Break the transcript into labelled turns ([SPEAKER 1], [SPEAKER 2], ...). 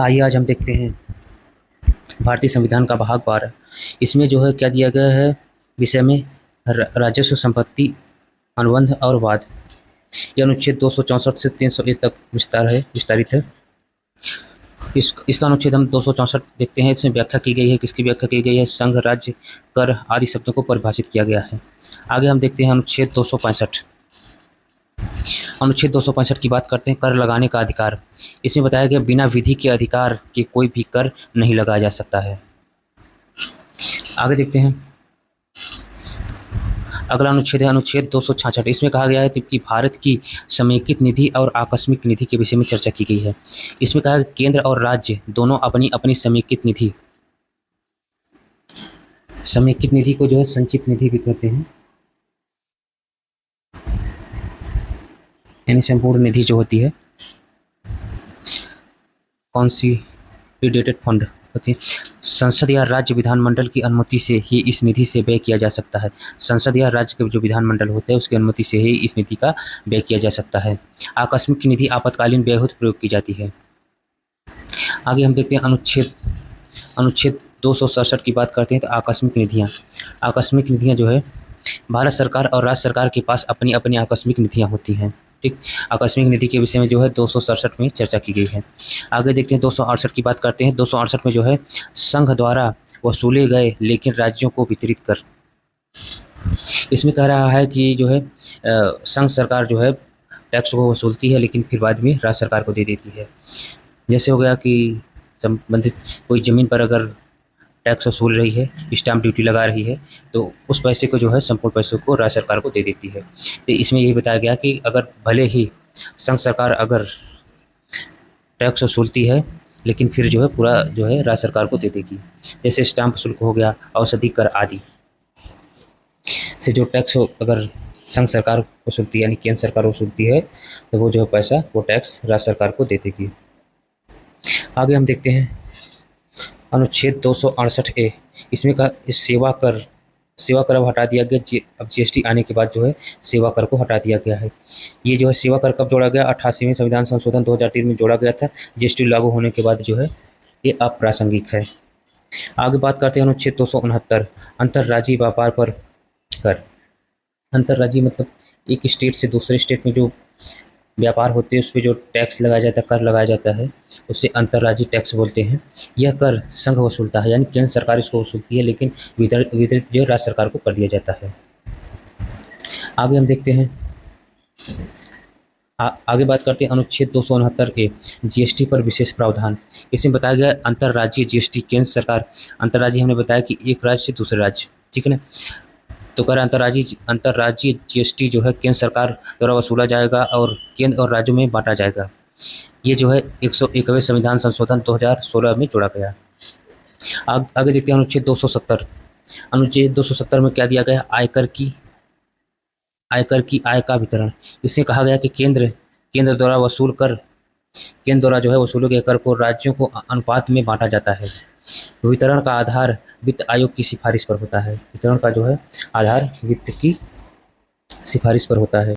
[SPEAKER 1] आइए आज हम देखते हैं भारतीय संविधान का भाग 12। इसमें जो है क्या दिया गया है विषय में राजस्व, संपत्ति, अनुबंध और वाद। यह अनुच्छेद 264 से 301 तक विस्तारित है। इसका अनुच्छेद हम 264 देखते हैं। इसमें व्याख्या की गई है। किसकी व्याख्या की गई है? संघ, राज्य, कर आदि शब्दों को परिभाषित किया गया है। आगे हम देखते हैं अनुच्छेद 265। अनुच्छेद 265 की बात करते हैं, कर लगाने का अधिकार। इसमें बताया गया बिना विधि के अधिकार के कोई भी कर नहीं लगाया जा सकता है। आगे देखते हैं, अगला अनुच्छेद है अनुच्छेद 266। इसमें कहा गया है कि भारत की समेकित निधि और आकस्मिक निधि के विषय में चर्चा की गई है। इसमें कहा है केंद्र और राज्य दोनों अपनी अपनी समेकित निधि को जो है संचित निधि भी कहते हैं, यानी संपूर्ण निधि जो होती है, कॉन्सोलिडेटेड फंड होती है। संसद या राज्य विधानमंडल की अनुमति से ही इस निधि से व्यय किया जा सकता है। संसद या राज्य के जो विधानमंडल होते हैं उसकी अनुमति से ही इस निधि का व्यय किया जा सकता है। आकस्मिक निधि आपातकालीन व्यय हेतु प्रयोग की जाती है। आगे हम देखते हैं अनुच्छेद 267 की बात करते हैं। तो आकस्मिक निधियाँ जो है भारत सरकार और राज्य सरकार के पास अपनी अपनी आकस्मिक निधियाँ होती हैं। ठीक, आकस्मिक निधि के विषय में जो है 267 में चर्चा की गई है। आगे देखते हैं 268 की बात करते हैं। 268 में जो है संघ द्वारा वसूले गए लेकिन राज्यों को वितरित कर। इसमें कह रहा है कि जो है संघ सरकार जो है टैक्स को वसूलती है लेकिन फिर बाद में राज्य सरकार को दे देती है। जैसे हो गया कि संबंधित कोई ज़मीन पर अगर टैक्स वसूल रही है, स्टाम्प ड्यूटी लगा रही है, तो उस पैसे को जो है संपूर्ण पैसों को राज्य सरकार को दे देती है। तो इसमें यही बताया गया कि अगर भले ही संघ सरकार अगर टैक्स वसूलती है लेकिन फिर जो है पूरा जो है राज्य सरकार को दे देगी। जैसे स्टाम्प शुल्क हो गया, औषधि कर आदि से जो टैक्स अगर संघ सरकार वसूलती है यानी केंद्र सरकार वसूलती है तो वो जो है पैसा वो टैक्स राज्य सरकार को दे देगी। आगे हम देखते हैं अनुच्छेद 268A। इसमें का सेवा कर अब हटा दिया गया। अब जीएसटी आने के बाद जो है सेवा कर को हटा दिया गया है। ये जो है सेवा कर कब जोड़ा गया? 88वें संविधान संशोधन 2003 में जोड़ा गया था। जीएसटी लागू होने के बाद जो है ये अप्रासंगिक है। आगे बात करते हैं अनुच्छेद 269 अंतर्राज्यीय व्यापार पर कर। अंतर्राज्यीय मतलब एक स्टेट से दूसरे स्टेट में जो व्यापार होते हैं उस पर जो टैक्स लगाया जाता है, कर लगाया जाता है, उसे अंतर्राज्यीय टैक्स बोलते हैं। यह कर संघ वसूलता है यानी केंद्र सरकार इसको वसूलती है लेकिन वितरित जो राज्य सरकार को कर दिया जाता है। आगे हम देखते हैं आगे बात करते हैं अनुच्छेद 269A जीएसटी पर विशेष प्रावधान। इसमें बताया गया अंतर्राज्यीय जीएसटी केंद्र सरकार, अंतर्राज्यीय हमने बताया कि एक राज्य से दूसरे राज्य, ठीक है ना, तो कर अंतर्राज्यीय जीएसटी जो है केंद्र सरकार द्वारा वसूला जाएगा और केंद्र और राज्यों में बांटा जाएगा। ये जो है 101वें संविधान संशोधन 2016 में जोड़ा गया। आगे देखते हैं अनुच्छेद 270। अनुच्छेद 270 में क्या दिया गया? आयकर की आय का वितरण। इसमें कहा गया कि केंद्र द्वारा केंद्र द्वारा जो है वसूले गए कर को राज्यों को अनुपात में बांटा जाता है। वितरण का आधार वित्त आयोग की सिफारिश पर होता है। वितरण का जो है आधार वित्त की सिफारिश पर होता है।